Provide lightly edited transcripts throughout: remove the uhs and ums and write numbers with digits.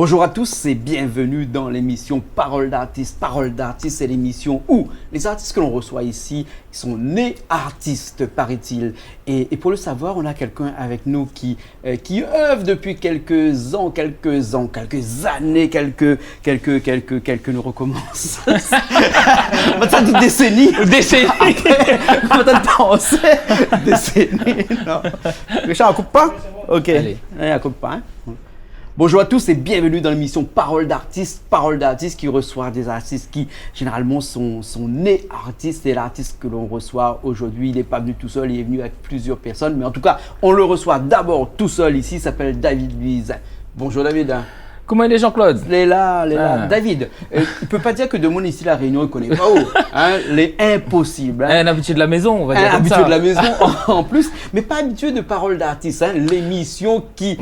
Bonjour à tous et bienvenue dans l'émission Parole d'artiste. Parole d'artiste, c'est l'émission où les artistes que l'on reçoit ici sont nés artistes, paraît-il. Et pour le savoir, on a quelqu'un avec nous qui œuvre depuis quelques années, nous recommence. On va dire des décennies. Décennies. On va de penser. Décennies. Non. Richard, on coupe pas? Ok. Allez. On coupe pas. Hein? Bonjour à tous et bienvenue dans l'émission Parole d'artiste qui reçoit des artistes qui généralement sont nés artistes. Et l'artiste que l'on reçoit aujourd'hui, il n'est pas venu tout seul, il est venu avec plusieurs personnes. Mais en tout cas, on le reçoit d'abord tout seul ici, il s'appelle David Luiz. Bonjour David. Comment est Jean-Claude? Il est là. David, il ne peut pas dire que de monde ici la Réunion, il ne connaît pas où. Hein, les impossibles. Hein. Un habitué de la maison, on va dire Un comme habitué ça. de la maison en plus, mais pas habitué de Parole d'artiste. Hein, l'émission qui,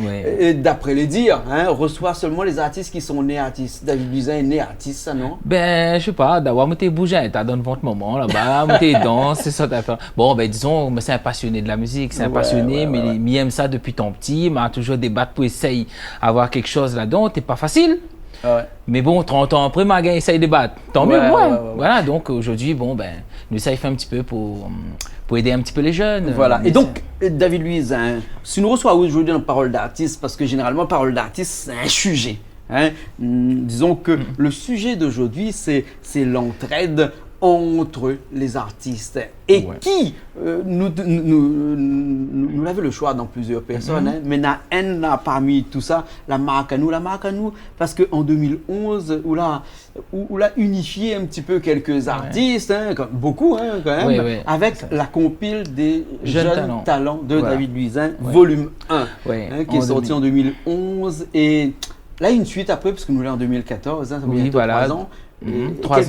d'après les dires, hein, reçoit seulement les artistes qui sont nés artistes. David Luiz est né artiste, ça non? Ben, je sais pas, d'avoir monté bouger, t'as donné votre moment là-bas, monté danse, c'est ça t'as fait. Bon, ben disons, mais c'est un passionné de la musique, c'est un passionné, mais il aime ça depuis ton petit, mais a toujours débattu pour essayer d'avoir quelque chose là-dedans, c'est pas facile. Ouais. Mais bon, 30 ans après, Maguin essaye de battre. Tant mieux, Voilà, donc aujourd'hui, bon, ben, nous, ça, il fait un petit peu pour aider un petit peu les jeunes. Voilà. Et donc, David Luiz, hein, si nous reçoit aujourd'hui dans Parole d'artiste, parce que généralement, Parole d'artiste, c'est un sujet. Hein. Disons que le sujet d'aujourd'hui, c'est l'entraide entre les artistes. Et qui, nous avons le choix dans plusieurs personnes, hein, mais parmi tout ça, la marque à nous, parce qu'en 2011, où l'a unifié un petit peu quelques artistes, hein, beaucoup hein, quand même, avec la compile des jeunes talents de David Luiz, volume 1, hein, qui est sorti en 2011. Et là, une suite après, parce que nous l'avons en 2014, hein, ça fait bientôt 3 ans.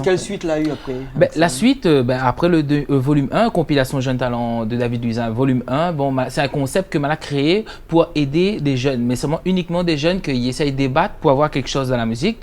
Quelle suite l'a eu après? La suite, après le volume 1, compilation Jeunes Talents de David Luiz, volume 1, bon, c'est un concept que m'a créé pour aider des jeunes, mais seulement uniquement des jeunes qui essayent de débattre pour avoir quelque chose dans la musique.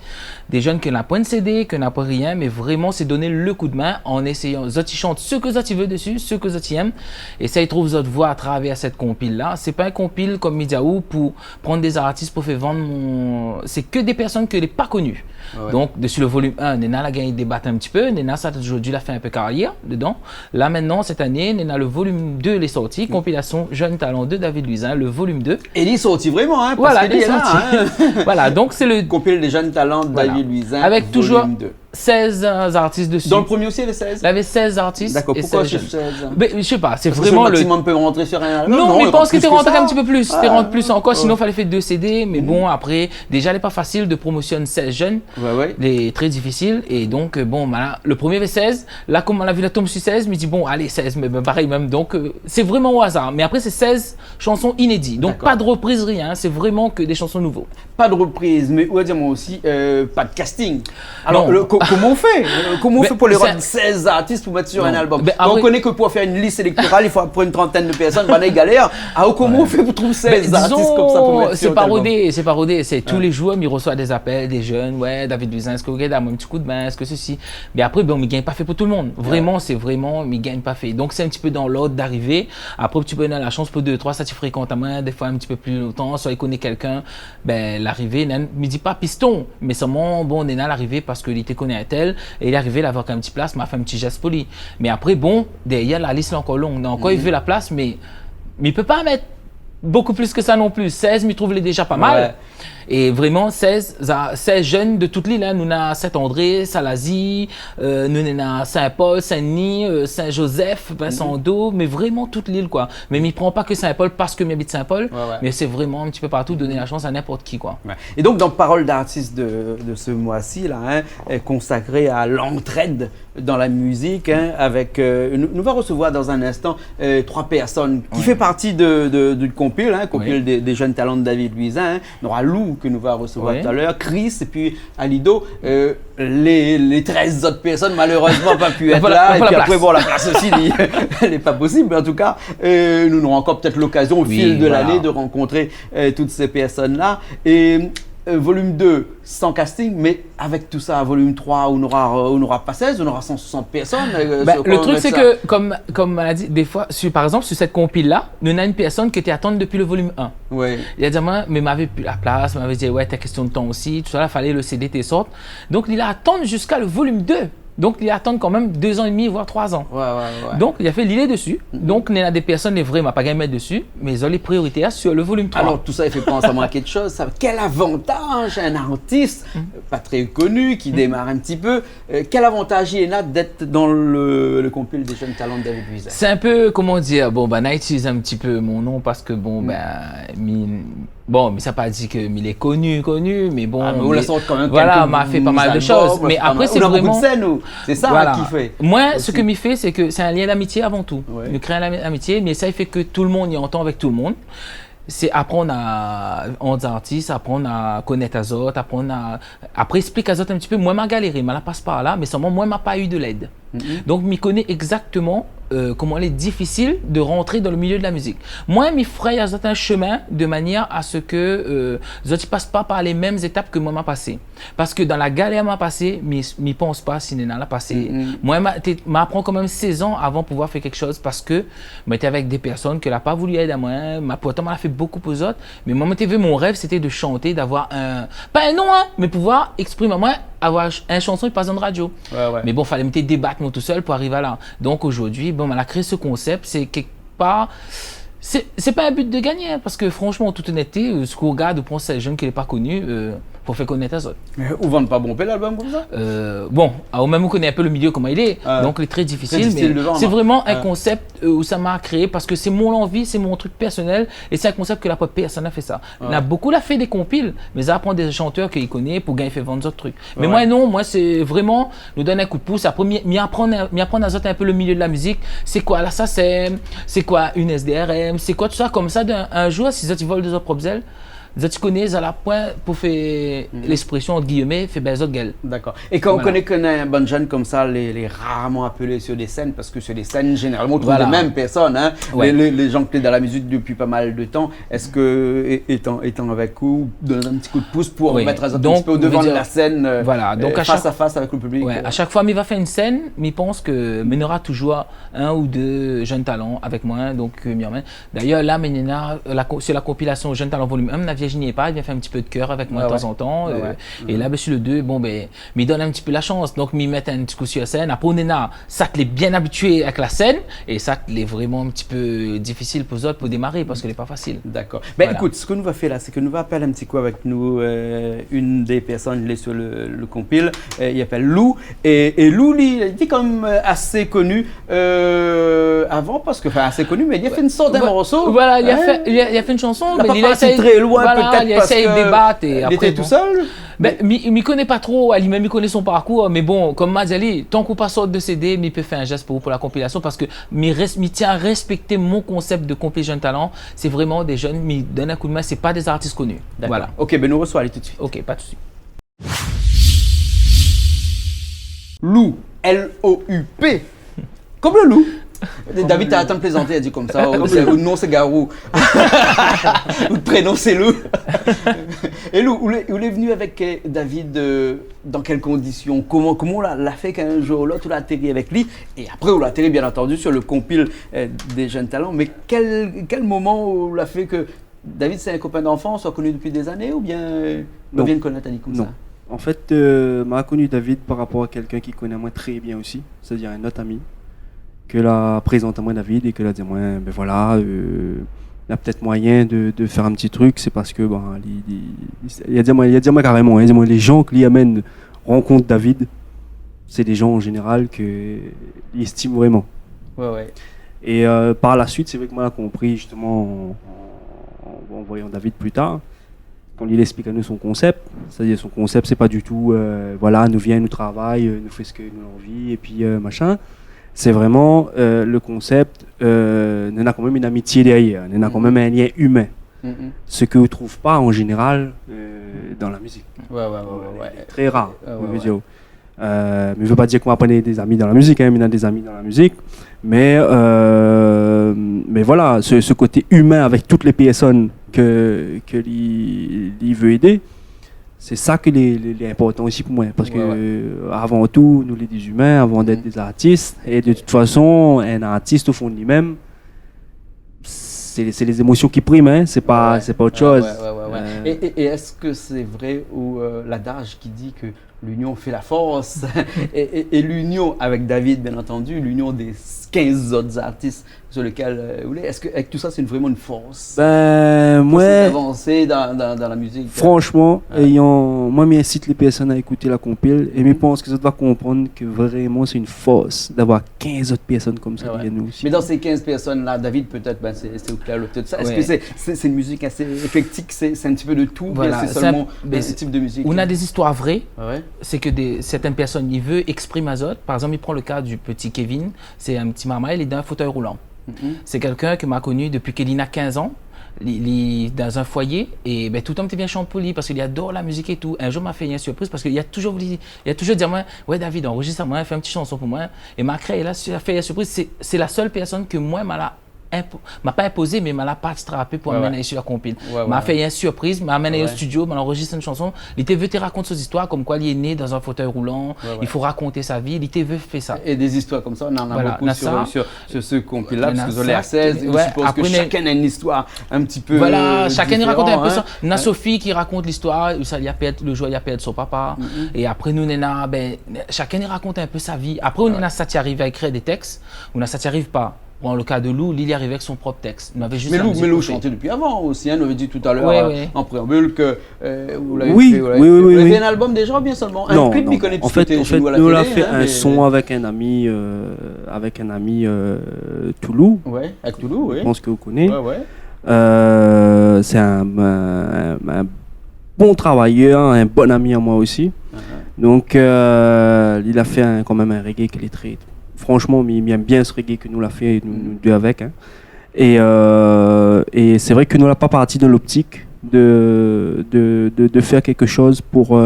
Des jeunes qui n'ont pas une CD, qui n'ont pas rien, mais vraiment c'est donner le coup de main en essayant. Zoti chante ce que Zoti veut dessus, ce que Zoti aime, et ça, ils trouvent votre voix à travers cette compile-là. C'est pas un compile comme Mediaou pour prendre des artistes pour faire vendre C'est que des personnes que je n'ai pas connues. Donc, dessus le volume 1, Nena a gagné des battes un petit peu. Nena, ça aujourd'hui, a fait un peu carrière dedans. Là, maintenant, cette année, Nena, le volume 2 est sorti. Compilation Jeunes Talents de David Luiz, le volume 2. Et il est sorti vraiment, hein, parce voilà, qu'il est là. Hein. Voilà, donc c'est le compile des Jeunes Talents de David Luiz, avec toujours 2. 16 artistes dessus. Dans le premier aussi, il y avait 16? Il y avait 16 artistes. D'accord, pourquoi 16? Je sais pas, c'est parce vraiment que le maximum peut rentrer sur un album. Non, mais je pense que tu rentres un petit peu plus. Tu rentres plus encore, sinon il fallait faire 2 CD. Mais bon, après, déjà, il n'est pas facile de promotionner 16 jeunes. Il est très difficile. Et donc, bon, voilà, le premier avait 16. Là, comme on a vu la tombe sur 16, je me dis, bon, allez, 16, mais pareil même. Donc, c'est vraiment au hasard. Mais après, c'est 16 chansons inédites. Donc, pas de reprise, rien. C'est vraiment que des chansons nouveaux. Pas de reprise, mais on va dire moi aussi, pas de casting. Alors, comment on fait? Comment on fait pour les rendre 16 artistes pour mettre sur un album? On connaît que pour faire une liste électorale, il faut prendre une trentaine de personnes, on est galère. Alors comment on fait pour trouver 16 artistes comme ça pour mettre sur un album? C'est parodé, c'est tous les jours, il reçoit des appels, des jeunes, David Luiz, est-ce que vous regardez un petit coup de main, est-ce que ceci? Mais après, on ne gagne pas fait pour tout le monde. Vraiment, c'est vraiment, il ne gagne pas fait. Donc c'est un petit peu dans l'ordre d'arrivée. Après, tu peux donner la chance pour 2, 3, ça tu fréquentes à moi, des fois un petit peu plus longtemps, soit il connaît quelqu'un, l'arrivée, ne me dit pas piston, mais seulement, on est là l'arrivée parce qu'il te connaît un tel, et il est arrivé là avoir un petit place, m'a fait un petit geste poli. Mais après, derrière, la liste est encore longue. Encore, il veut la place, mais il ne peut pas mettre beaucoup plus que ça non plus. 16, il trouve les déjà pas mal. Et vraiment, 16 jeunes de toute l'île. Hein. Nous avons Saint-André, Salazie, nous avons Saint-Paul, Saint-Denis, Saint-Joseph, Saint-Do, mais vraiment toute l'île, quoi. Mais il ne prend pas que Saint-Paul parce que j'habite Saint-Paul, mais c'est vraiment un petit peu partout, donner la chance à n'importe qui, quoi. Et donc, dans Parole d'artiste de ce mois-ci, là, hein, consacré à l'entraide dans la musique, hein, avec, nous va recevoir dans un instant 3 personnes qui fait partie d'une compile, hein, compile des jeunes talents de David Luiz. Hein. On aura Lou que nous va recevoir tout à l'heure, Chris et puis Alido. Les 13 autres personnes malheureusement pas pu être là. Et puis après, la place aussi, elle n'est pas possible. Mais en tout cas, nous aurons encore peut-être l'occasion au fil de l'année de rencontrer toutes ces personnes-là. Et volume 2 sans casting, mais avec tout ça, volume 3, on n'aura pas 16, on aura 160 personnes. Le truc, c'est que, comme on a dit, des fois, par exemple, sur cette compile-là, nous avons une personne qui était attendue depuis le volume 1. Ouais. Il a dit, moi, mais m'avait plus la place, m'avait dit, ouais, t'as question de temps aussi, tout ça, il fallait le CD tes sortes. Donc, il a attendu jusqu'à le volume 2. Donc, il attend quand même 2 ans et demi, voire 3 ans. Ouais. Donc, il a fait l'idée dessus. Donc, il y a des personnes, les vraies, pas gagné mettre dessus, mais ils ont les priorités sur le volume 3. Alors, tout ça, il fait penser à moi à quelque chose. Quel avantage un artiste, pas très connu, qui démarre un petit peu, quel avantage il a d'être dans le compil des jeunes talents de David Luiz? C'est un peu, comment dire, Nike utilise un petit peu mon nom parce que, mais ça pas dit qu'il est connu, mais bon. Ah, mais on le sent quand même. Voilà, m'a fait pas mal de choses. Mais après, c'est vraiment. C'est ça voilà. qui fait. Moi, ce que m'y fait, c'est que c'est un lien d'amitié avant tout. Ouais. Il crée un lien d'amitié, mais ça, il fait que tout le monde y entend avec tout le monde. C'est apprendre à des artistes, apprendre à connaître les autres, après expliquer aux autres un petit peu. Moi, ma galéré, la passe par là, mais seulement moi, m'a pas eu de l'aide. Donc, m'y connais exactement comment il est difficile de rentrer dans le milieu de la musique. Moi, m'y ferai un chemin de manière à ce que les autres ne passent pas par les mêmes étapes que moi m'a passé. Parce que dans la galère m'a passé, m'y pense pas si Néna l'a passé. Moi, m'apprend quand même 16 ans avant de pouvoir faire quelque chose parce que j'étais avec des personnes que n'a pas voulu aider à moi. Pourtant, m'a fait beaucoup aux autres. Mais moi, mon rêve, c'était de chanter, d'avoir pas un nom, mais pouvoir exprimer moi, avoir une chanson qui passe dans la radio. Ouais. Mais bon, il fallait me débattre moi tout seul pour arriver à là. Donc aujourd'hui, on a créé ce concept, c'est quelque part. C'est pas un but de gagner, parce que franchement, en toute honnêteté, ce qu'on regarde, on pense à un jeune qui n'est pas connu, pour faire connaître les autres. Ou vendre pas bon l'album comme ça? Au même on connaît un peu le milieu comment il est, donc il est très difficile, mais c'est vraiment un concept où ça m'a créé, parce que c'est mon envie, c'est mon truc personnel, et c'est un concept que la personne a fait ça. Il a beaucoup fait des compiles, mais ça apprend des chanteurs qu'il connaît pour gagner fait vendre d'autres trucs. Mais moi c'est vraiment nous donner un coup de pouce, après m'y apprendre à autres un peu le milieu de la musique, c'est quoi la SACEM, c'est quoi une SDRM, c'est quoi tout ça, comme ça un jour si ils volent des autres propres ailes, tu connais à la point pour faire l'expression entre guillemets, fait ben autres gueules. D'accord. Et quand on connaît un bon jeune comme ça, les rarement appelés sur des scènes, parce que sur des scènes, généralement, on trouve les mêmes personnes, hein, les gens qui sont dans la musique depuis pas mal de temps. Est-ce que, étant avec vous, donner un petit coup de pouce pour mettre un petit peu au devant de la scène, donc face à face avec le public? À chaque fois, il va faire une scène, il pense que il y aura toujours un ou deux jeunes talents avec moi. Donc, d'ailleurs, là, sur la compilation Jeunes Talents Volume 1, Virginie pas, il vient faire un petit peu de cœur avec moi de temps en temps. Et là, sur le 2, m'y donne un petit peu la chance. Donc, m'y met un petit coup sur la scène. Après, on est là, ça te l'est bien habitué avec la scène. Et ça te l'est vraiment un petit peu difficile pour eux autres pour démarrer parce que n'est pas facile. D'accord. Écoute, ce que nous va faire là, c'est que nous va appeler un petit coup avec nous une des personnes, il est sur le compile. Il appelle Lou. Et Lou, il était quand même assez connu avant, parce que, assez connu, mais il a fait une sorte d'un morceau. Voilà, il a fait une chanson, mais il a essayé très loin. Peut-être il essaye de débattre et après, il était tout seul. Il ne connaît pas trop, lui-même il connaît son parcours, mais bon, comme m'a dit, tant qu'on passe de CD, il peut faire un geste pour la compilation parce que il tient à respecter mon concept de compil Jeunes Talents. C'est vraiment des jeunes, il donne un coup de main, c'est pas des artistes connus. Voilà. Ok, nous reçoit, allez tout de suite. Ok, pas de souci. Lou, L-O-U-P, comme le loup. David, t'as attends de plaisanter, il a dit comme ça. Ou non, c'est Garou. Ou le prénom, c'est Lou. Et Lou, où est venu avec David, dans quelles conditions? Comment on l'a fait qu'un jour ou l'autre, on l'a atterri avec lui? Et après, on l'a atterri, bien entendu, sur le compile des Jeunes Talents. Mais quel moment on l'a fait que David, c'est un copain d'enfance, soit connu depuis des années, ou bien on vient de connaître Annie comme ça? En fait, m'a connu David par rapport à quelqu'un qui connaît moi très bien aussi, c'est-à-dire un autre ami. Que l'a présenté à moi David et que l'a dit moi il y a peut-être moyen de faire un petit truc, c'est parce que il a dit moi carrément, il a dit moi les gens qui lui amènent rencontre David, c'est des gens en général que il estime vraiment. Et par la suite, c'est vrai que moi j'ai compris justement en voyant David plus tard, quand il explique à nous son concept, c'est-à-dire son concept c'est pas du tout nous vient, nous travaille, nous fait ce que nous envie et puis machin. C'est vraiment le concept, on a quand même une amitié derrière, on a quand même un lien humain. Ce que vous ne trouvez pas en général dans la musique. Très rare, je veux dire. Mais je ne veux pas dire qu'on va prendre des amis dans la musique, hein, mais on a des amis dans la musique. Mais voilà, ce côté humain avec toutes les personnes que lui veut aider, C'est ça qui est important aussi pour moi. Parce que avant tout, nous, les des humains, avant d'être des artistes, et de toute façon, un artiste au fond de lui-même, c'est les émotions qui priment, hein? C'est pas autre chose. Et est-ce que c'est vrai ou l'adage qui dit que l'union fait la force et l'union avec David, bien entendu, l'union des 15 autres artistes sur lesquels vous voulez, est-ce que avec tout ça, c'est vraiment une force? Moi, avancer dans la musique. Franchement, moi, j'incite les personnes à écouter la compile et je pense que ça doit comprendre que vraiment, c'est une force d'avoir 15 autres personnes comme ça derrière nous aussi. Mais dans ces 15 personnes-là, David, peut-être, c'est au clair peut-être ça. Est-ce que c'est une musique assez éclectique, c'est un petit peu de tout, voilà, c'est seulement ce type de musique? On a des histoires vraies. C'est que certaines personnes, ils veulent exprimer Azote. Par exemple, il prend le cas du petit Kevin, c'est un petit maman, il est dans un fauteuil roulant. C'est quelqu'un que m'a connu depuis qu'il a 15 ans. Il est dans un foyer et tout le temps il vient chanter pour lui parce qu'il adore la musique et tout. Un jour, m'a fait une surprise parce qu'il a toujours dit moi, ouais David, enregistre moi, fais une petite chanson pour moi. Et m'a créé là, il a fait une surprise. C'est la seule personne que moi m'a pas imposé, mais m'a la pas attrapé pour m'amener sur la compile. M'a fait une surprise, m'a amené au studio, m'a enregistré une chanson. Il te veut te raconter ses histoires, comme quoi il est né dans un fauteuil roulant, il faut raconter sa vie, il te veut faire ça. Et des histoires comme ça, on en a beaucoup sur ce compile-là, parce que vous avez 16, je suppose que chacun a une histoire un petit peu chacun il raconte un peu ça. On a Sophie qui raconte l'histoire, le jour il a perdu son papa, et après nous, chacun il raconte un peu sa vie. Après, on a ça qui arrive à écrire des textes, on a ça qui arrive pas. Dans le cas de Lou, Lily arrivait avec son propre texte. Mais Lou chantait depuis avant aussi. On avait dit tout à l'heure en préambule que vous l'avez fait. Vous avez fait un album déjà ou bien seulement un clip? En fait, nous on a fait un son avec un ami, Toulou. Ouais, avec Toulou, oui. Je pense que vous connaissez. C'est un bon travailleur, un bon ami à moi aussi. Donc, il a fait quand même un reggae qui est très... Franchement, il aime bien ce reggae que nous l'a fait, nous deux avec. Hein. Et c'est vrai que nous n'avons pas parti de l'optique de faire quelque chose pour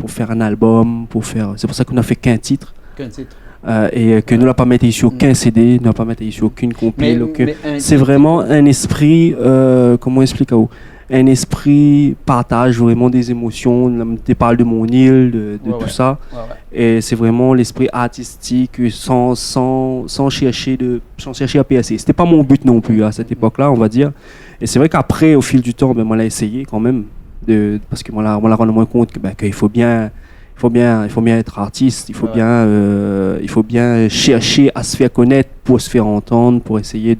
faire un album, c'est pour ça qu'on n'a fait qu'un titre. Et que nous n'avons pas mis sur aucun CD, nous n'avons pas mis sur aucune compile. C'est vraiment un esprit, comment expliquer un esprit partage vraiment des émotions. Tu parles de mon île, de tout ça. Et c'est vraiment l'esprit artistique sans chercher à percer. C'était pas mon but non plus à cette époque-là, on va dire. Et c'est vrai qu'après, au fil du temps, moi, j'ai essayé quand même parce que moi, là, rendu moins compte qu'il faut bien être artiste, il faut bien chercher à se faire connaître pour se faire entendre, pour essayer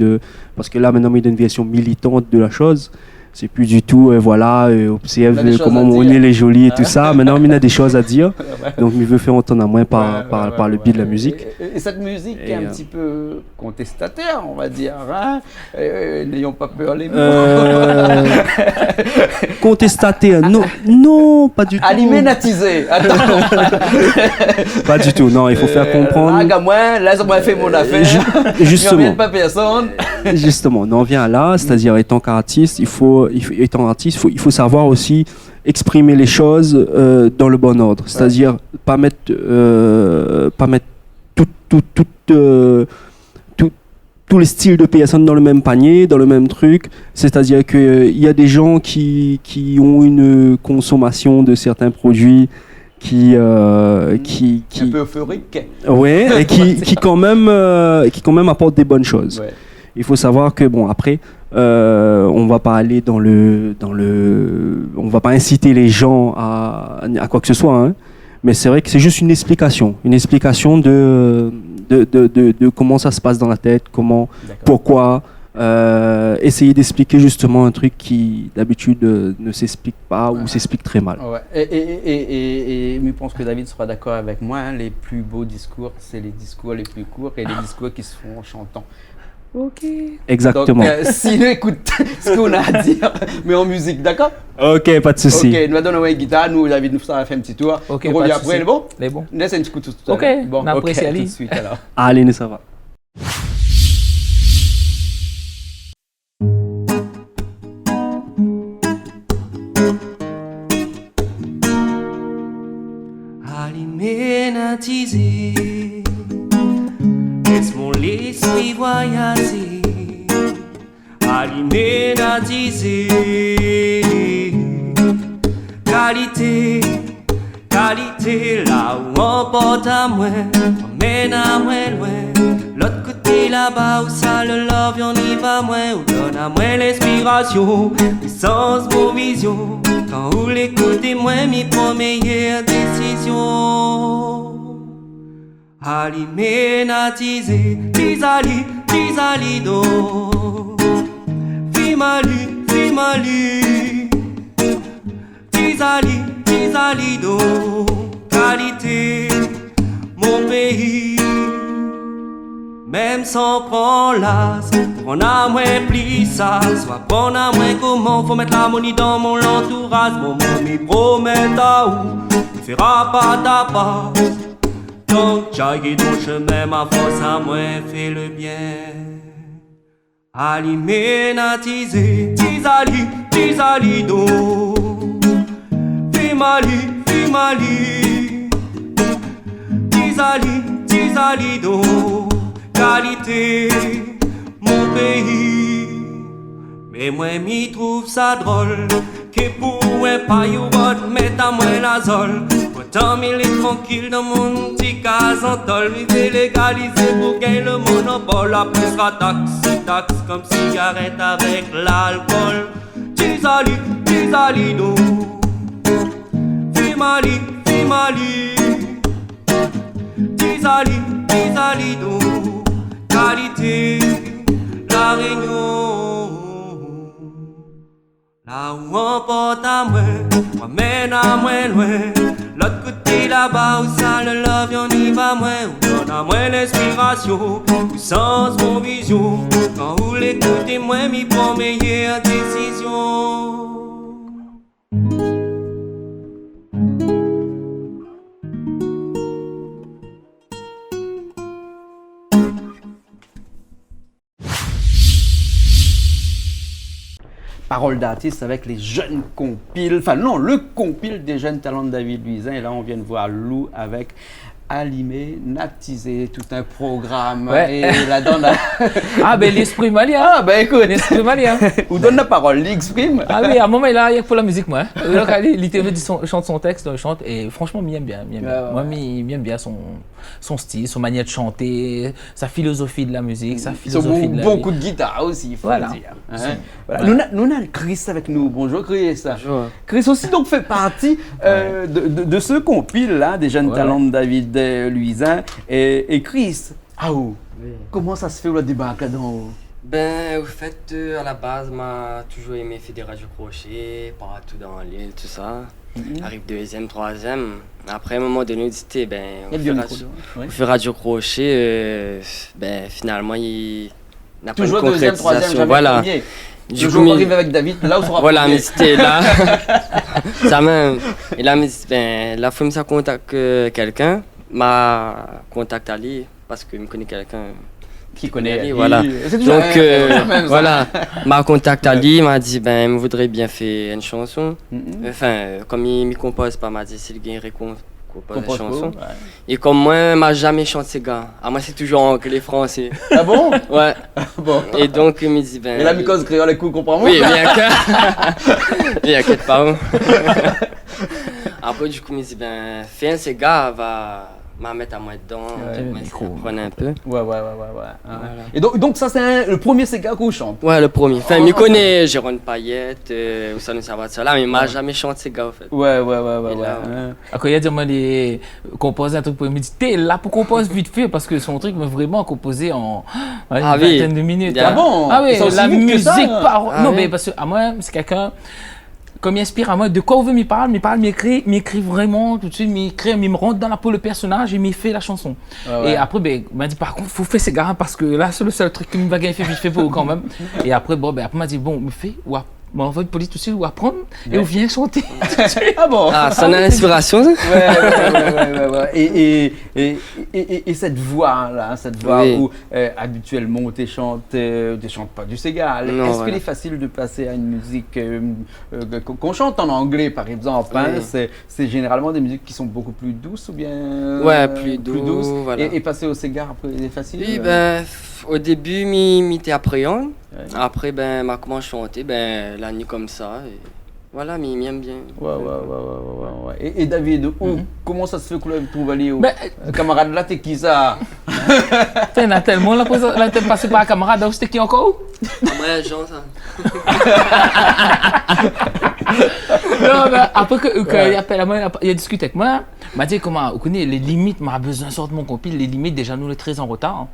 parce que là maintenant il y a une version militante de la chose. C'est plus du tout, observe comment mon île est jolie et tout ça. Maintenant, il y a des choses à dire. Donc, il veut faire entendre à moins par le biais de la musique. Et cette musique est un petit peu contestataire, on va dire. Hein? N'ayons pas peur les mots. Contestataire, non, pas du tout. Aliménatisé, attends. Pas du tout, non, il faut faire comprendre. Laisse-moi faire mon affaire. Justement. Pas personne. Justement, on en vient là, c'est-à-dire étant qu'artiste, il faut savoir aussi exprimer les choses dans le bon ordre, c'est-à-dire pas mettre tous les styles de personnes dans le même panier, dans le même truc, c'est-à-dire qu'il y a des gens qui ont une consommation de certains produits qui un peu euphorique. Ouais, et qui quand même apportent des bonnes choses. Ouais. Il faut savoir que après on va pas aller on va pas inciter les gens à quoi que ce soit, hein, mais c'est vrai que c'est juste une explication de comment ça se passe dans la tête, pourquoi. Essayer d'expliquer justement un truc qui d'habitude ne s'explique pas ou s'explique très mal. Et je pense que David sera d'accord avec moi, hein, les plus beaux discours, c'est les discours les plus courts et les discours qui se font en chantant. Ok. Exactement. Donc, si nous écoute ce qu'on a à dire, mais en musique, d'accord? Ok, pas de souci. Ok, nous allons donner une guitare, nous, David, nous faire un petit tour. Ok, on revient après, bon? Les bons. Laisse un petit coup tout à l'heure. Ok, bon, après, c'est tout de suite alors. Allez, ça va. Aliménatisé, laisse mon l'esprit voyager. Aliménatisé, car qualité, qualité, là où on porte à moi, on mène à moi loin. L'autre côté là-bas où ça le love, on y va moins, où donne à moi l'inspiration, puissance, mon vision. Quand vous l'écoutez, moi, mes premières décisions. Aliménatisé, tisali, tisali do. Fimali, fimali. Tisali, tisali do. Qualité, mon pays. Même sans prendre l'as, on a moins pli ça. Soit on a moins comment, faut mettre l'harmonie dans mon entourage. Mon mommy promet à où, il fera pas ta part. Donc j'aille ton chemin, ma force à moi fait le bien. Aliménatisé, tisali, tisali do. Fimali, fimali. Tisali, tisali do. Qualité, mon pays. Mais moi m'y trouve ça drôle que pour un paillourode mettre à moi la zole. Pourtant il est tranquille dans mon petit casantol. Vivez légalisé pour gagner le monopole. Après sera taxe comme cigarette avec l'alcool. Tisali, tisali do. Fimali, fimali. Tisali, tisali do. Qualité, la Réunion. Là où on porte à moi, mène à moi loin. L'autre côté là-bas où ça le love, on y va moins. On donne à moi l'inspiration, puissance, mon vision. Quand vous l'écoutez, moi, m'y prends meilleure décision. Parole d'artiste avec les jeunes compiles, enfin non, le compile des jeunes talents de David Luisin. Et là, on vient de voir Lou avec Aliménatisé, tout un programme. Ouais. Et la donne Ah, ben l'esprit malien. Ah, ben écoute, L'esprit malien. ou donne la parole, l'exprime. Ah oui, à un moment, il a pour la musique, moi. Donc, il littéralement chante son texte, il chante, et franchement, il m'aime bien. Ouais. Moi, il m'aime bien son style, son manière de chanter, sa philosophie de la musique, sa philosophie de la bon vie. coup de guitare aussi, il faut Voilà. le dire. Hein. Voilà. Voilà. Nous on a Chris avec nous. Bonjour Chris. Bonjour. Chris aussi donc fait partie de ce compile là des jeunes Ouais. talents de David Luisin. Et Chris, comment ça se fait le débarque là-dedans? Ben, au fait, à la base, m'a toujours aimé faire des radios crochets, partout dans l'île, tout ça. Arrive deuxième, troisième. Après, à un moment donné, on ben, Il y a bien le micro, ouais. on fait radio crochet, ben, finalement, il n'a pas Toujours de deuxième, troisième, concrétisation. jamais Voilà. premier. Du Le coup, jour où on mais- arrive avec David, là où sera Voilà, premier. mais c'était là. Ça même. Et là, la fois, ça contacte quelqu'un, m'a contacté Ali, parce qu'il me connaît quelqu'un. Qui connaît Ali, voilà. C'est toujours Donc, la même, ça. voilà, m'a contacté Ali, il m'a dit, ben, il me voudrait bien faire une chanson. Mhm. Enfin, comme il me compose pas, m'a dit, s'il gagne compose une Compose chanson. pas, ouais. Et comme moi, m'a jamais chanté ces gars. À moi, c'est toujours en anglais français. Ah bon? Ouais. Bon. Et donc, il me dit, ben. Et la mycose créole, écoute, comprends-moi? Oui, bien que. Bien que pas. Après, du coup, il me dit, ben, fais un ces gars, va m'en mettre à moi dedans. Ouais, moi, micro. prenez un peu. Ouais. Voilà. Et donc ça, c'est le premier Sega qu'on chante. Ouais, le premier. Enfin, il connaît Jérôme Payette, ou ça nous ça va de ça là, mais il m'a jamais chanté ces gars, en fait. Ouais. Et là, Hein. Après, il a dit, moi, composer un truc pour me dit, t'es là pour composer vite fait, parce que son truc m'a vraiment composé en une Ah oui. vingtaine de minutes. Ah bon? Ah oui, C'est aussi la vite que ça, musique, hein? parole. Ah Non, oui. mais parce que, à moi, c'est quelqu'un. Comme il inspire à moi, de quoi on veut m'y parler, m'écrit vraiment tout de suite, me rentre dans la peau le personnage et m'y fait la chanson. Ouais. Et après, ben, il m'a dit par contre, faut faire ces gars parce que là, c'est le seul truc que me va gagner fait vite fait pour quand même. Et après, bon, ben, après, il m'a dit bon, me fait ou m'envoie une police tout de suite ou apprendre et on vient chanter. Ah bon? Ah, ça en a l'inspiration, ça? Ouais. Et cette voix là, cette voix Oui. où habituellement tu chantes pas du Ségal. Non, Est-ce voilà. qu'il est facile de passer à une musique qu'on chante en anglais par exemple? Hein, Oui. c'est généralement des musiques qui sont beaucoup plus douces ou bien Ouais, plus douces, voilà. Et passer au Ségar après c'est facile? Oui, ben, au début, m'y t'es appréhende. Ouais. Après, ben, m'a commencé à chanter, ben, la nuit comme ça. Et Voilà, mais il m'aime bien. Ouais. Et David, comment ça se fait que tu vas aller au Ben, camarade là, t'es qui ça? il y en a tellement, là, t'es passé par un camarade, donc c'était qui encore? Ouais, Jean, ça. Non, mais après qu'il appelle à moi, il a discuté avec moi, il m'a dit comment, vous connaissez les limites, m'a besoin de sortir mon compil, les limites, déjà nous, on est très en retard. Hein.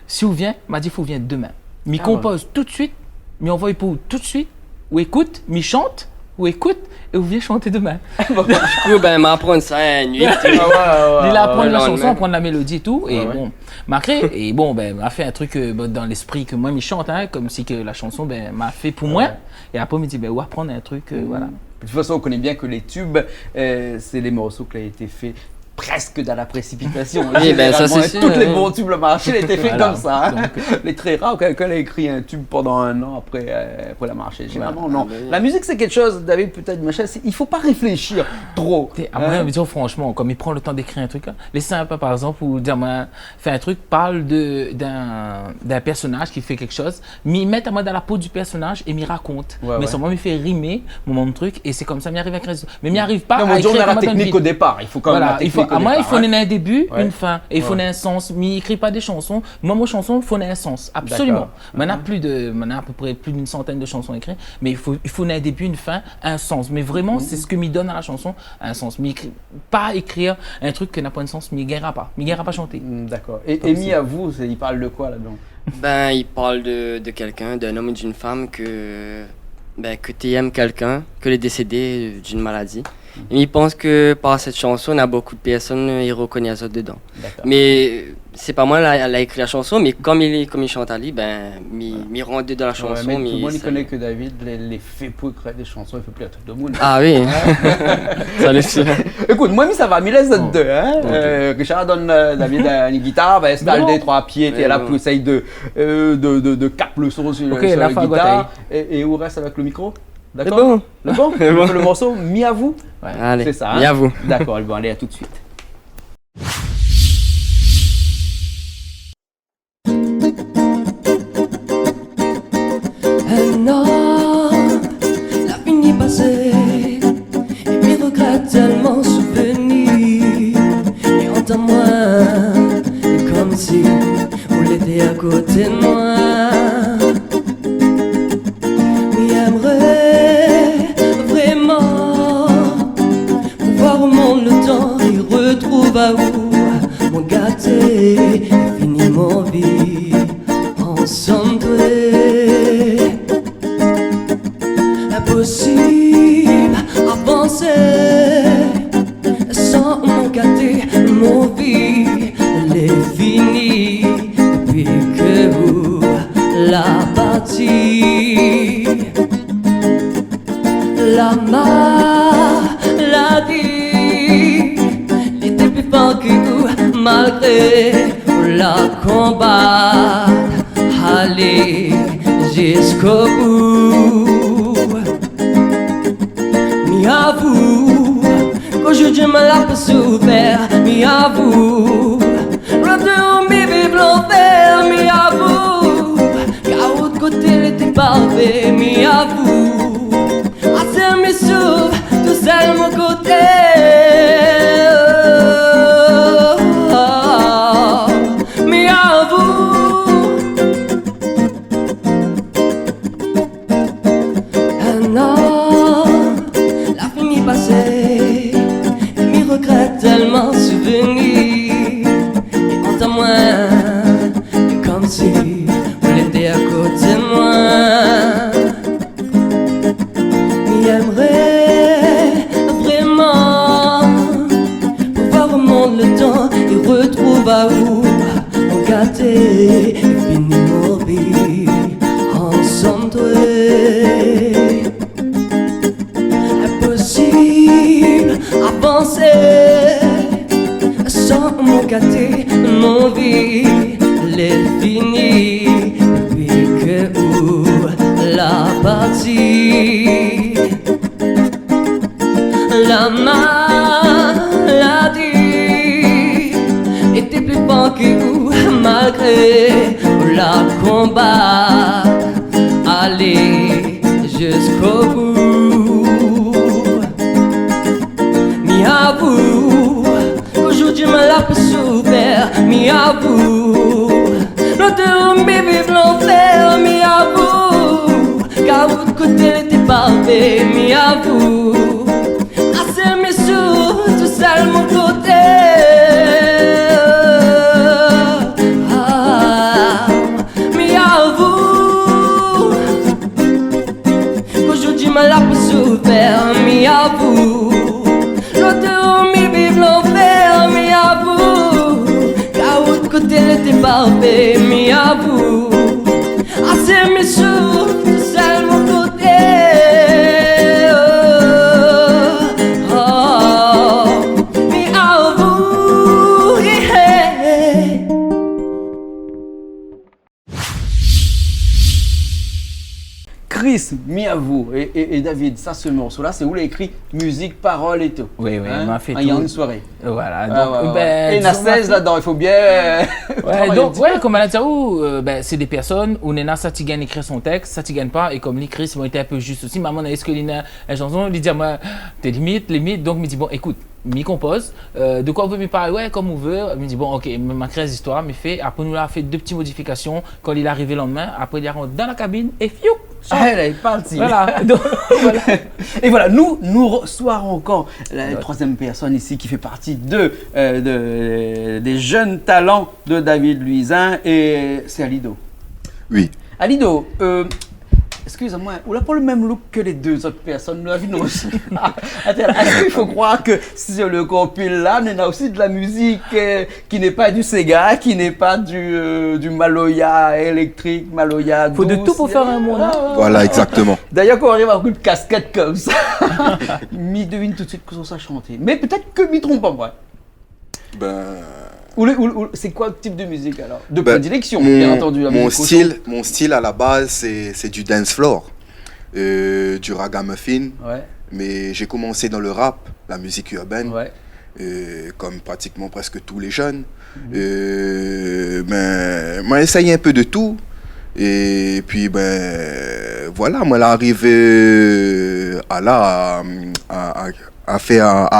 Si vous vient, il m'a dit, il faut venir demain. Mais compose tout de suite, mais envoie pour tout de suite, ou écoute, mais chante, ou écoute, et vous venez chanter demain. Du coup, ben, m'apprendre ça une nuit. Il a apprendre la le chanson, lendemain. apprendre la mélodie et tout, et bon, m'a créé, et bon, ben, m'a fait un truc dans l'esprit que moi, je chante, hein, comme si que la chanson, ben, m'a fait pour moi, et après, il me dit, ben, ouais, apprendre un truc, voilà. De toute façon, on connaît bien que les tubes, c'est les morceaux qui ont été faits presque dans la précipitation. Oui, ben, ça, c'est Généralement, sûr, tous les oui. bons tubes, le marché, il a été fait Voilà. comme ça. Hein. Donc, Les très rares, quelqu'un a écrit un tube pendant un an après la marché. Généralement, non. ben, La musique, c'est quelque chose, David, peut-être, machin, il ne faut pas réfléchir trop. Après, Hein. disons franchement, comme il prend le temps d'écrire un truc, hein, les simples, par exemple, ou dire, moi, fait un truc, parle d'un personnage qui fait quelque chose, mais il met à moi dans la peau du personnage et m'y raconte. Ouais, mais ouais. seulement, il fait rimer mon truc, et c'est comme ça, m'y arrive à créer. Mais m'y arrive pas Non, à mais on écrire a la comme dans une technique vie. au départ. Il faut quand même Voilà, la il faut, technique au à moi, il départ, faut hein. donner un début, Ouais. une fin, et il faut donner un sens. Mais il écrit pas des chansons. Moi, mon chanson, il faut donner un sens, absolument. Maintenant, maintenant, à peu près plus d'une centaine de chansons écrites, mais il faut donner un début, une fin, un sens. Mais vraiment, c'est ce que m'y donne à la chanson, un sens. Mais pas écrire un truc qui n'a pas de sens, mais il gagnera pas. Mais il gagnera pas chanter. D'accord. Et Amy, à vous, il parle de quoi là-dedans? Ben, il parle de quelqu'un, d'un homme ou d'une femme que tu aimes quelqu'un, que les décédé d'une maladie. Et il pense que par cette chanson, on a beaucoup de personnes qui reconnaissent ça dedans. D'accord. Mais c'est pas moi qui a écrit la chanson, mais comme il chante à lui, ben, il rentre dans la chanson. Ouais, mais mais tout le monde il ça- connaît que David, les faits pour écrire des chansons, il fait plus un truc de monde. Ah oui, ça le sûr. Écoute, moi, ça va, mais laisse deux. Hein? Richard donne David une guitare, va installer bon. des trois pieds, t'es Mais là bon. pour essayer de cap le son sur, Ok, sur la la fagotte, guitare. Et où reste avec le micro? D'accord? bon. Le bon? C'est bon. On fait le morceau, mis à vous? Allez, C'est ça. Hein? bien à vous. D'accord, bon, allez, à tout de suite. Un homme, la fini passée, et mes regrets tellement souvenirs. Et entends-moi, comme si on l'était à côté de moi. Mais j'aimerais vraiment pouvoir au monde le temps et retrouve à où mon gâté finit mon vie ensemble. Impossible avancer sans mon gâté, mon vie est finie depuis que vous la partie. La maladie était plus fort que vous, malgré la combat. Allez jusqu'au bout. Mais avoue qu'aujourd'hui ma la peut souffert. Mais avoue le deux bébé blanc vert. Mais avoue qu'à l'autre côté il était parfait. Mais avoue à ça me sauve tout seul mon côté. Mais avoue un homme, la fini passée, et m'y regrette tellement souvenir. Et entends-moi, comme si on était à côté de moi. Mais j'aimerais vraiment pouvoir remonter le temps et retrouver à où on gâté et finir mon vie ensemble. Impossible avancer sans mon gâté, mon vie est finie depuis que où la partie. La maladie était plus fort que vous, malgré la combat. Allez jusqu'au bout. mi avoue. Notre vive l'enfer, mi avoue. Car de côté l'été parfait, mi avoue. Assez mes sous, tout seul mon côté. Mi avoue. Qu'aujourd'hui ma la peut souffrir, mi avoue. L'autre mi vive l'enfer, mi avoue. Car de côté l'été parfait, mi avoue. Assez mes sous, tout seul mon côté. Mi avoue, yeah. Chris, mi à vous. Et David, ça, ce morceau-là, c'est où il a écrit musique, parole et tout. Oui, Hein? m'a fait Il y a tout. une soirée. Voilà. Ah, Donc, ouais, ouais. Et disons, Nasser là-dedans, il faut bien. Donc, comme elle a dit, c'est des personnes où Nena Satigan écrit son texte, Satigan pas, et comme l'écrit, ils ont été un peu juste aussi. Maman, est-ce que Lina, la chanson, il dit à moi, t'es limite, donc, il me dit, bon, écoute, m'y compose, de quoi vous me parler, ouais, comme on veut. Il me dit, bon, ok, m'a créé des histoires, mais fait, après, nous, on a fait 2 petites modifications quand il est arrivé le lendemain. Après, il est rentré dans la cabine et fiou! Ah, elle est partie. Voilà. Donc, voilà. Et voilà, nous reçoirons encore la troisième personne ici qui fait partie des jeunes talents de David Luisin, et c'est Alido. Oui. Alido, excusez-moi, on n'a pas le même look que les deux autres personnes. Là, non. Attends, est-ce qu'il faut croire que sur le compil là, on a aussi de la musique qui n'est pas du Sega, qui n'est pas du Maloya électrique, Maloya douce. Faut de tout pour faire un monde. Voilà, exactement. D'ailleurs, quand on arrive à avoir une casquette comme ça, m'y devine tout de suite que ça chanter. Mais peut-être que m'y trompe pas, moi. Ben, C'est quoi le type de musique alors? De ben, prédilection, bien entendu. La musique mon style à la base, c'est du dance floor, du ragamuffin. Ouais, Mais j'ai commencé dans le rap, la musique urbaine, ouais. comme pratiquement presque tous les jeunes. Ben, moi, essayé un peu de tout. Et puis, ben, voilà, moi, l'arrivée à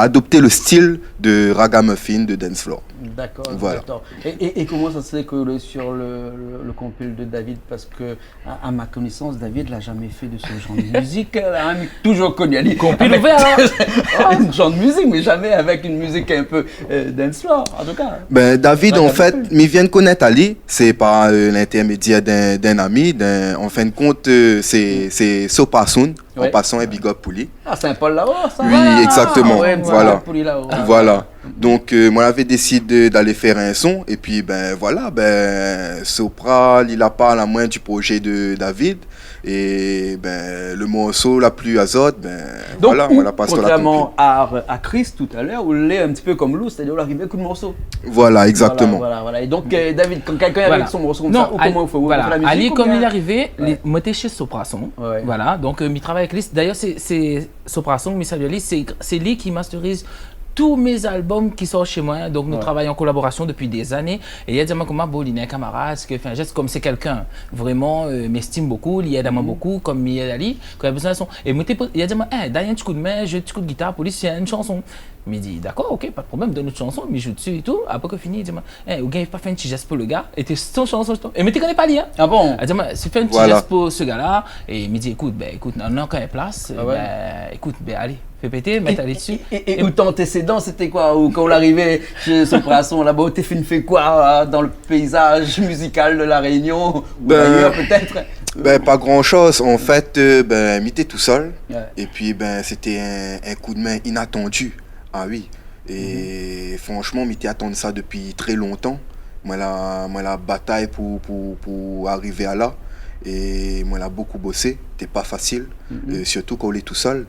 adopter le style de ragamuffin, de dance floor. D'accord, Voilà. d'accord. Et comment ça s'est collé sur le compil de David? Parce que, à ma connaissance, David l'a jamais fait de ce genre de musique. Hein, toujours connu. Ali, Compil avec- ouvert, Un genre de musique, mais jamais avec une musique un peu dance floor, en tout cas. Ben, David, en fait, Ragamuffin. il vient de connaître Ali. C'est par l'intermédiaire d'un ami. En fin de compte, c'est Sopasun. En Ouais. passant, un big up pour lui. Ah, Saint-Paul là-haut, ça Oui, va. exactement. Ouais, Voilà. Pour lui là-haut. Voilà. Donc, moi, j'avais décidé d'aller faire un son. Et puis, ben voilà, ben, Sopra, il a pas la main du projet de David. Et ben, le morceau, la pluie azote, ben Donc, voilà, on la passe dans la contrairement compil. à Chris tout à l'heure, où il est un petit peu comme Lou, c'est-à-dire où il arrive avec un morceau. Voilà, exactement. Voilà. Et donc, David, quand quelqu'un est Voilà. avec son morceau comme Non, ça, ou comment il faut voilà. on fait la musique, Ali, ou comme bien- il est arrivé, Ouais. moi, j'étais chez Soprason. Ouais. Voilà, donc, il travaille avec lui. D'ailleurs, c'est Soprason, mais salut Ali, c'est lui qui masterise tous mes albums qui sortent chez moi. Donc, nous Ouais. travaillons en collaboration depuis des années. Et il y a des gens comme moi, bon, il est un camarade, ce que fait un geste comme c'est quelqu'un vraiment m'estime beaucoup, il aide à moi beaucoup, comme il aide Ali, quand il a besoin de son. Et moi, il a dit, d'ailleurs, un petit coup de main, je un petit coup de guitare pour lui, c'est une chanson. Il me dit, d'accord, ok, pas de problème, donne une chanson, mais je joue dessus et tout. Après que fini, il dit, au gars, il pas fait un petit geste pour le gars, et t'es son chanson. Et mais tu connais pas lui, hein? Ah bon? Elle dit, c'est fait un petit Voilà. geste pour ce gars-là. Et il me dit, écoute, on a quand même place. Ah ouais. Écoute, allez, fais péter, mets allez dessus. Et où ton antécédent, c'était quoi? Ou quand on arrivait chez Soprason, là-bas, t'es fait quoi dans le paysage musical de La Réunion? Ou Ben, d'ailleurs, peut-être? Ben, pas grand chose. En fait, ben, m'était tout seul. Ouais. Et puis, ben, c'était un coup de main inattendu. Ah oui. Et franchement, m'était attendu ça depuis très longtemps. Moi, la bataille pour arriver à là. Et moi, là, beaucoup bossé. C'était pas facile. Surtout quand on est tout seul.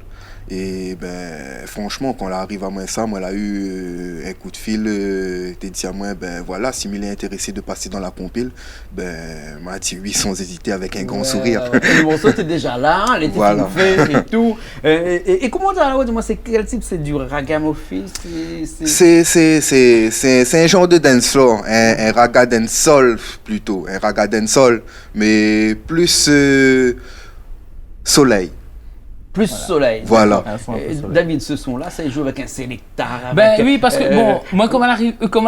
Et ben, franchement, quand on arrive à moi ça, moi, elle a eu un coup de fil, t'es dit à moi, ben voilà, si il est intéressé de passer dans la compile, ben, moi, dit oui sans hésiter avec un grand Ouais, sourire. ouais. Le morceau était déjà là, elle était Voilà. fait et tout. Et comment t'as là? Dis-moi, c'est quel type? C'est du ragamuffin? C'est un genre de dance floor, un raga dancehall plutôt, un raga dancehall, mais plus soleil. plus soleil. Voilà. Un son un peu Et soleil. David, ce son-là, ça il joue avec un sélecteur. Ben oui, parce que bon, moi comme elle arrive, comme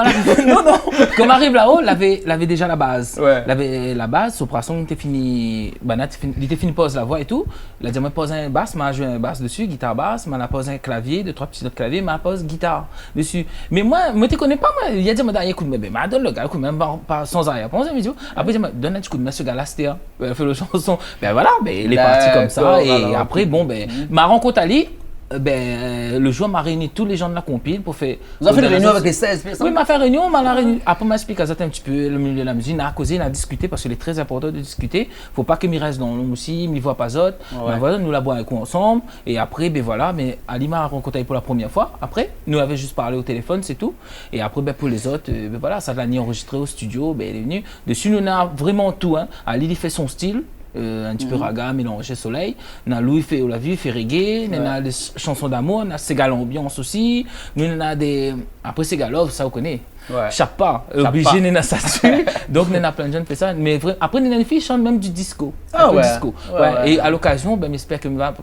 arrive là-haut, l'avait déjà la base. Ouais. L'avait la base, Soprason, il était fini, il était fini pose la voix et tout. Il a dit moi pose un basse, m'a joué un basse dessus, guitare basse, m'a posé un clavier, 2-3 petits autres claviers, m'a posé guitare dessus. Mais moi tu connais pas moi, il a dit moi écoute mais m'a donne le gars, écoute même pas sans arrière-pensée, mais après il m'a donne un petit coup de main ce gars-là c'était il fait le chanson. Ben voilà, ben il est parti comme ça et D'accord, après bon ben ma rencontre Ali le joueur m'a réuni tous les gens de la compile pour faire. Vous avez fait une réunion avec les 16 personnes? Oui, m'a fait réunion, m'a la réunion. Après, m'a expliqué un petit peu le milieu de la musique, on a causé, on a discuté parce qu'il est très important de discuter. Faut pas que m'y reste dans l'ombre aussi, m'y voit pas autre. Ben voilà, nous la boire un coup ensemble. Et après, ben voilà, mais Ali m'a rencontré pour la première fois. Après, nous avait juste parlé au téléphone, c'est tout. Et après, ben pour les autres, ben voilà, ça l'a ni enregistré au studio, ben il est venu. Dessus, nous on a vraiment tout. Hein. Ali, il fait son style. Un petit peu raga, mélangé soleil. On a Louis fait, on l'a vu, il fait reggae. On a des chansons d'amour, on a Sega l'ambiance aussi. Nous, on a des. Après, Sega Love, ça, on connaît. Ouais. Chapa, obligé, on a ça dessus. Donc, on a plein de gens qui font ça. Mais après, on a une fille qui chante même du disco. Ah Un peu ouais. disco. Ouais, Ouais. ouais. Et à l'occasion, ben, j'espère que va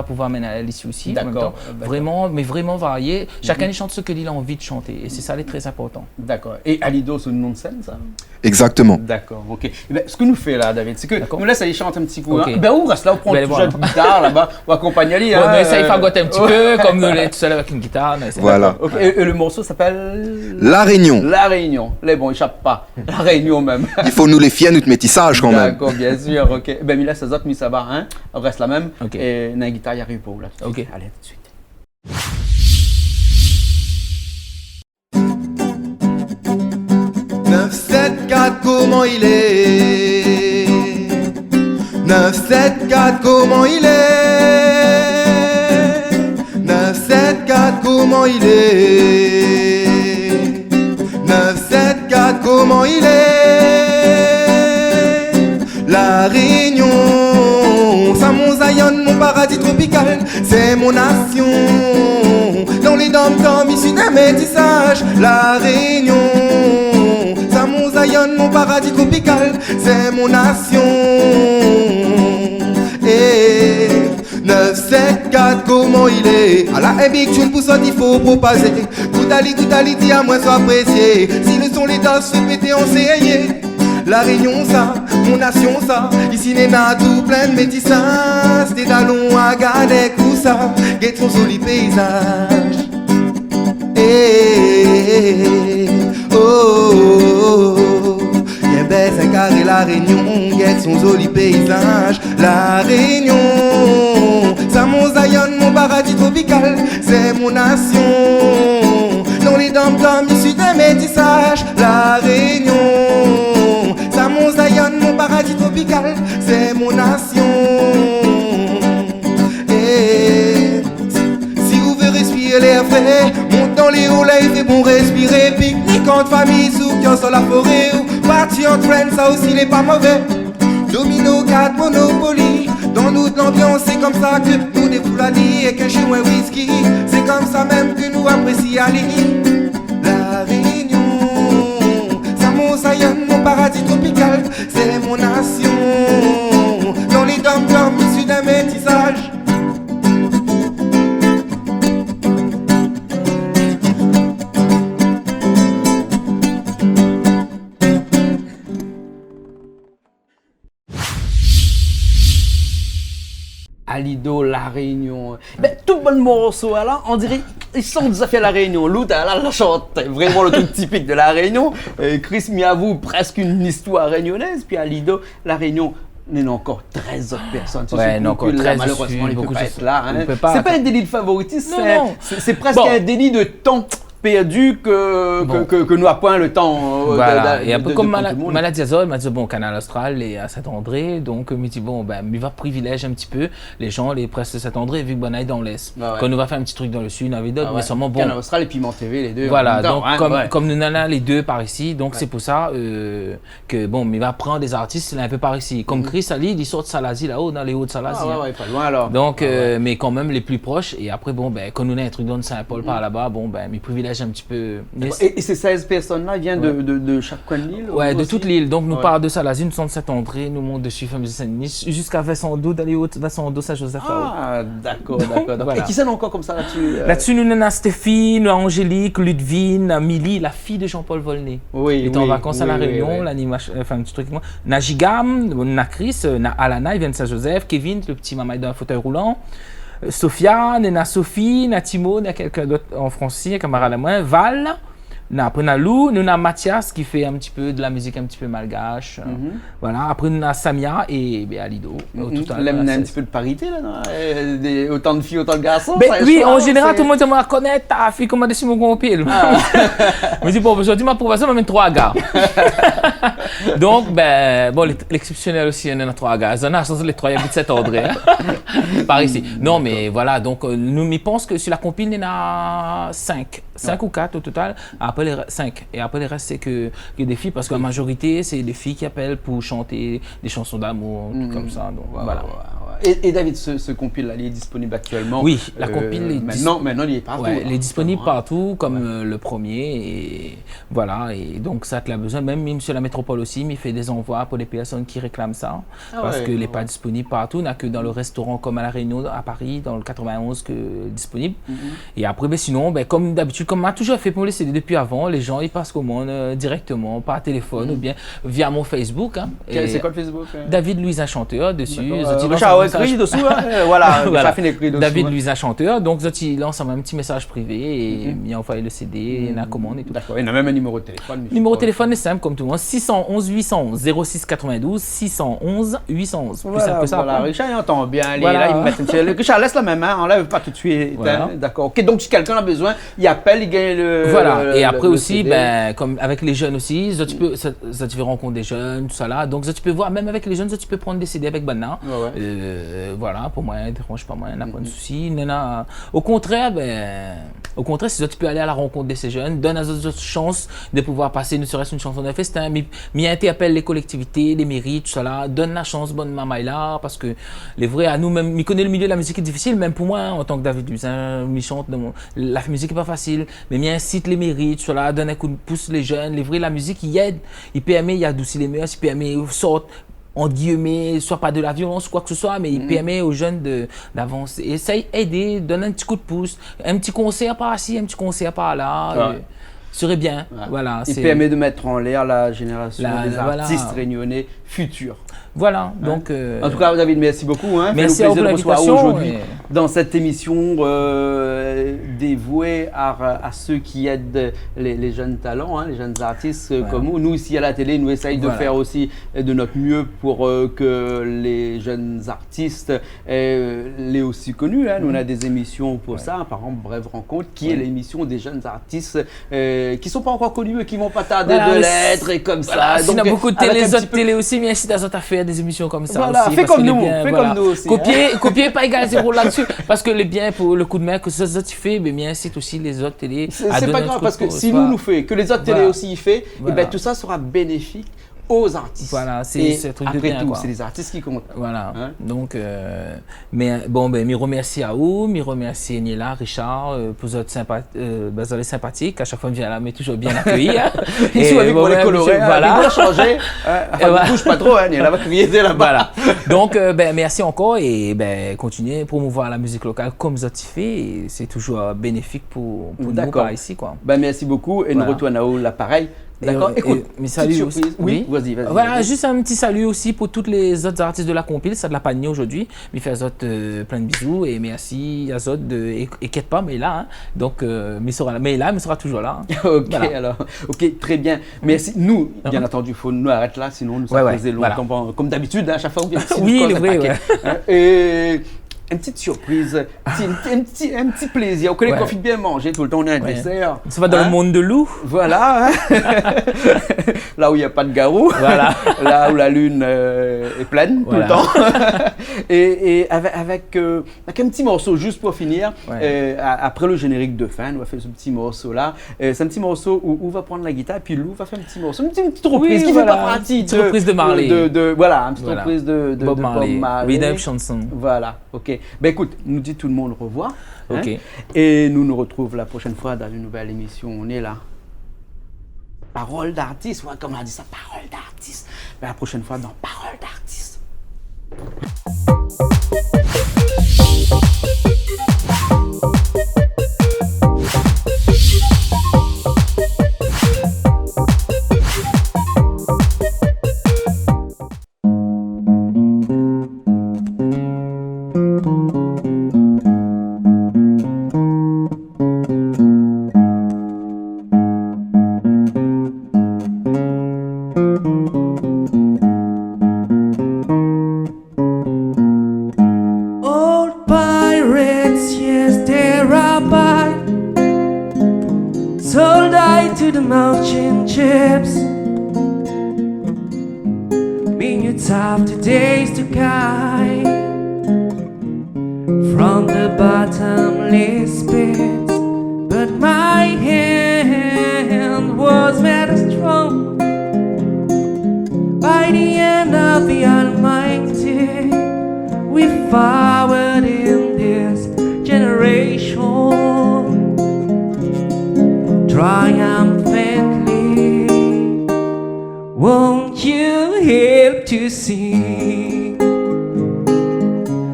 pouvoir mener à ici aussi. En même D'accord, temps. d'accord. Vraiment, mais vraiment varié. Chacun il chante ce qu'il a envie de chanter. Et c'est ça, c'est très important. D'accord. Et Alido, c'est le nom de scène, ça? Exactement. D'accord, ok. Eh ben, ce que nous fait là, David, c'est que D'accord. nous laisse aller chanter un petit coup. Ok. Hein. Ben, on reste là, on prend Ben, toujours voilà. une guitare là-bas, on accompagne Ali. Bon, hein, on essaye de fagoter un petit peu, comme nous l'est tout seul avec une guitare. on essaie. Voilà. Ok. Et le morceau s'appelle La Réunion. La Réunion. Les bons, échappe pas. La Réunion même. Il faut nous les fier, notre métissage quand même. D'accord, bien sûr, ok. Ben, Mila, ça zot, mis ça va, hein. On reste la même. Ok. Et la guitare, il arrive pour là. tout de Ok. suite. Allez, tout de suite. Comment il est 974 comment il est 974 comment il est 974 comment il est La Réunion, ça mon Zion, mon paradis tropical, c'est mon nation. Dans les dom-toms issus d'un métissage, La Réunion, ça mon Zion, mon paradis tropical, c'est mon nation. Et 974 comment il est à la big tune pour ça il faut propager. Goutali, dis à moi sois apprécié. Si le son les danses se péter en séyé. La Réunion ça, mon nation ça. Ici n'est pas tout plein de métissage. Des talons à garder tout ça. Guette son joli paysage. Oh, oh, oh. Y'a baisse un carré La Réunion. Guette son joli paysage. La Réunion, ça mon Zion, mon paradis tropical. C'est mon nation. Dans les dom-toms issus d'un métissage. La Réunion, ça mon Zion, mon paradis tropical, c'est mon nation. Et si vous voulez respirer l'air frais, monte dans les hauts là, il fait bon respirer. Pique-nique entre famille, sous qui sur la forêt. Ou party en train, ça aussi n'est pas mauvais. Domino 4, Monopoly. Dans notre l'ambiance, c'est comme ça que nous défoule à dire. Et qu'un chien ou un whisky, c'est comme ça même que nous apprécions aller. La Réunion, ça mon Zion, mon paradis tropical, c'est mon nation. Dans les dom-toms issus d'un métissage. Alido, La Réunion. Ben, tout bon morceau, là, on dirait, ils sont déjà fait La Réunion. L'autre, là, la chante, vraiment le truc typique de La Réunion. Chris Miavou, presque une histoire réunionnaise. Puis Alido, La Réunion, il y a encore 13 autres personnes. Ouais, il y en a encore 13 malheureusement, il ne peut beaucoup pas de être là. Hein. il peut pas. C'est pas un délit de favoritisme, Non. c'est presque Bon. un délit de temps perdu que nous apprend le temps. Voilà. Et un peu comme tout le monde. Maladie Azol m'a dit bon, Canal Austral et à Saint-André, donc me dit bon, ben, il va privilégier un petit peu les gens, les presses de Saint-André, vu que bon, on est dans l'Est. Ah ouais. Quand nous va faire un petit truc dans le Sud, on avait d'autres, Ah ouais. mais sûrement bon. Canal Austral et Piment TV, les deux. Voilà, en même temps, donc hein, ouais. comme nous en avons les deux par ici, donc c'est pour ça que bon, il va prendre des artistes un peu par ici. Comme Chris Ali, il sort de Salazie là-haut, dans les hauts de Salazie. Ah ouais, pas loin alors. Donc, mais quand même les plus proches. Et après, bon, ben, quand nous avons un truc dans Saint-Paul par là-bas, bon, ben, il privilège voyager un petit peu. Et ces 16 personnes-là viennent de chaque coin de l'île? Ouais, de aussi? toute l'île. Donc, nous Ouais. part de Salazine, centre Saint-André, nous monte dessus, fameux Saint-Denis, jusqu'à Vincent-d'Eau, d'aller au Vincent-d'Eau, Saint-Joseph. Ah, d'accord. voilà. Et qui sont encore comme ça là-dessus? Là-dessus, nous avons Stéphine, nous avons Angélique, Ludwine, Milly, la fille de Jean-Paul Volney. Oui, Il était en vacances à La Réunion, l'animation, enfin un petit truc. Najigam, Chris, Alana, il vient de Saint-Joseph, Kevin, le petit maman dans un fauteuil roulant. Sophia, Nena Sophie, Natimo, il y a quelqu'un d'autre en français, un camarade à moi, Val, après Lou, nous avons Mathias qui fait un petit peu de la musique un petit peu malgache. Voilà. Après nous avons Samia et Alido. Au total, L'aime voilà, un petit peu de parité là, non? Autant de filles, autant de garçons. Ben, ça, oui, je en pense, général, c'est- tout le monde me connaît ta fille comme des mon grand pile. Je me dis, bon, aujourd'hui, ma proposition, on mène 3 gars. Donc, ben, bon, l'exceptionnel aussi, il y en a 3 gars. On a changé les 3, il y a 7 André. Par ici. Non, mais voilà, donc, nous, je pense que sur la compile, il y en a 5. 5 ou 4 au total. Après, les 5. Et après, les restes, c'est que des filles, parce que la majorité, c'est des filles qui appellent pour chanter des chansons d'amour, tout comme ça. Donc, voilà. Et David, ce compile-là, il est disponible actuellement? Oui, la compile est maintenant, il est partout. Ouais, il est disponible hein. partout, comme le premier. Et voilà, et donc ça qu'il a besoin, même sur la métropole aussi, mais il fait des envois pour les personnes qui réclament ça. Parce qu'il n'est pas disponible partout. Il n'y a que dans le restaurant comme à La Réunion, à Paris, dans le 91, que disponible. Et après, ben, sinon, ben, comme d'habitude, comme on a toujours fait pour les CD depuis avant, les gens ils passent commande directement, par téléphone ou bien via mon Facebook. Hein. C'est quoi le Facebook? David Louisa Chanteur dessus. Richard écrit dessous, hein. Voilà, Voilà. écrit dessous. David hein. Louisa Chanteur, donc il lance un petit message privé et il a envoyé le CD, la commande et tout. D'accord, il y a même un numéro de téléphone. Numéro de téléphone est simple comme tout le monde, 611 811 06 92 611 811. Plus simple que ça. Voilà, quoi. Richard il entend bien. Allez, Voilà. là, il me met un petit- Richard, laisse la même main, enlève pas tout de suite. Voilà. Hein, d'accord. Ok, donc si quelqu'un a besoin, il appelle, il gagne le. Voilà, et après le aussi, CD. ben, comme avec les jeunes aussi, tu peux rencontrer des jeunes, tout ça là. Donc, tu peux voir, même avec les jeunes, tu peux prendre des CD avec Banna. Ouais. Voilà, pour moi, ne dérange pas, moi, il n'y a pas de souci. Au contraire, si tu peux aller à la rencontre de ces jeunes, donne à eux autres chance de pouvoir passer, ne serait-ce une chanson d'un festin, mais appelle les collectivités, les mairies, tout ça là, donne la chance, bonne maman là, parce que les vrais, à nous-mêmes, je connais le milieu de la musique est difficile, même pour moi, en tant que David Lusin, chante, la musique n'est pas facile, mais incite les mairies, tout ça là, donne un coup de pouce les jeunes, les vrais, la musique, il aide, il permet, il adoucit les mœurs, il permet, sorte, entre guillemets, soit pas de la violence, quoi que ce soit, mais il permet aux jeunes d'avancer. Essaye d'aider, donne un petit coup de pouce, un petit concert par ici, un petit concert par là. Serait bien. Ouais. Voilà, Il permet de mettre en l'air la génération des voilà. artistes réunionnais futurs. Voilà, donc... En tout cas, David, merci beaucoup. Hein. Merci Fais-nous à vous plaisir pour de recevoir l'invitation. aujourd'hui dans cette émission dévouée à ceux qui aident les jeunes talents, hein, les jeunes artistes comme nous. Nous, ici à la télé, nous essayons de faire aussi de notre mieux pour que les jeunes artistes les aussi connus. Hein. Nous, on a des émissions pour ça, par exemple Brève Rencontre, qui est l'émission des jeunes artistes qui ne sont pas encore connus et qui ne vont pas tarder de l'être et comme ça. Donc, il y a beaucoup de avec un autres petit peu- télé aussi, mais incite à autres à faire des émissions comme ça Voilà, aussi. fais parce comme que les nous, biens, fais voilà. comme nous aussi. Copier pas égal zéro là-dessus, parce que les biens pour le coup de main que ça tu fais, mais bien incite aussi les autres télé. C'est pas grave parce que si nous fait, que les autres télé aussi y fait, Voilà. et ben tout ça sera bénéfique aux artistes. Voilà, Et c'est un truc de après bien, tout, quoi. c'est les artistes qui comptent. Voilà. Hein? Donc, mais bon, me remercie à vous, me remercie Niela, Richard, pour votre sympathique. À chaque fois, je viens là, mais toujours bien accueilli. Hein. Ils sont avec pour les colorer, voilà. il doit changer. Enfin, ne bouge pas trop, hein, il va crier là-bas. Voilà. Donc, merci encore et continuez à promouvoir la musique locale comme ça tu fais. Et c'est toujours bénéfique pour nous par ici, quoi. Ben, merci beaucoup et nous retournons à vous l'appareil. D'accord. Écoute, mais salut surprise. aussi. Oui, vas-y. Voilà, juste un petit salut aussi pour tous les autres artistes de la compile, ça de la panier aujourd'hui. Mais fait plein de bisous et merci à Zot et quitte pas, mais là, hein. Donc, mais sera toujours là. Hein. Ok, voilà. alors, ok, très bien. Merci. Nous, bien entendu, il faut nous arrêter là, sinon nous sommes posés longtemps. Voilà. Comme d'habitude, à chaque fois, on vient ici. Oui, le vrai, ouais. Et une petite surprise, un petit plaisir. On connaît qu'on fait bien manger tout le temps, on a un dessert. Ça va dans le monde de loup. Voilà. Hein. Là où il n'y a pas de garou. Voilà. Là où la lune est pleine tout le temps. et avec un petit morceau juste pour finir. Après le générique de fin, on va faire ce petit morceau là. C'est un petit morceau où on va prendre la guitare, puis Lou va faire un petit morceau, une petite reprise qui fait pas partie. Une petite reprise de Marley. Voilà, une petite reprise de Bob Marley. Marley. Redemption Song. Voilà, ok. Ben écoute, nous dit tout le monde au revoir. Hein? Ok. Et nous nous retrouvons la prochaine fois dans une nouvelle émission. On est là. Parole d'artiste, ouais, comme on a dit ça, parole d'artiste. Mais la prochaine fois dans Parole d'artiste. Old pirates, yes, they rabbi, sold I to the merchant ships. Minutes after days to guide from the bottomless pits, but my hand was made strong by the hand of the Almighty. We forward in this generation triumphantly. Won't you help to sing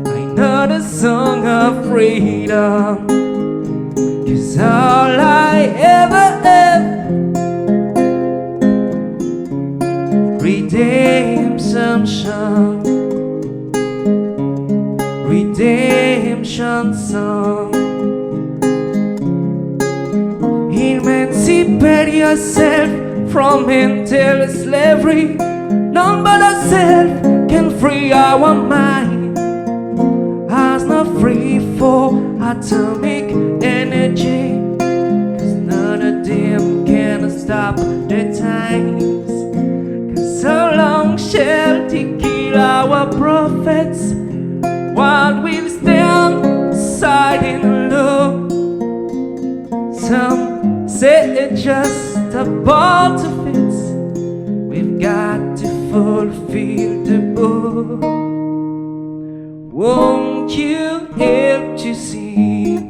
another song of freedom? 'Cause all I ever have redemption song, redemption song. Emancipate yourself from mental slavery. None but ourselves can free our mind. As not free for atomic energy, 'cause none of them can stop the times. 'Cause so long shall they kill our prophets, while we'll stand aside and look. Some say it's just about to fit. We've got to fulfill the book. Won't you help to sing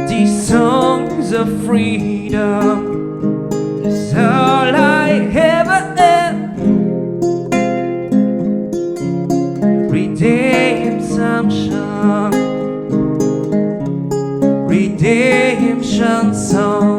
these songs of freedom? It's all I ever have. Redemption song, redemption song.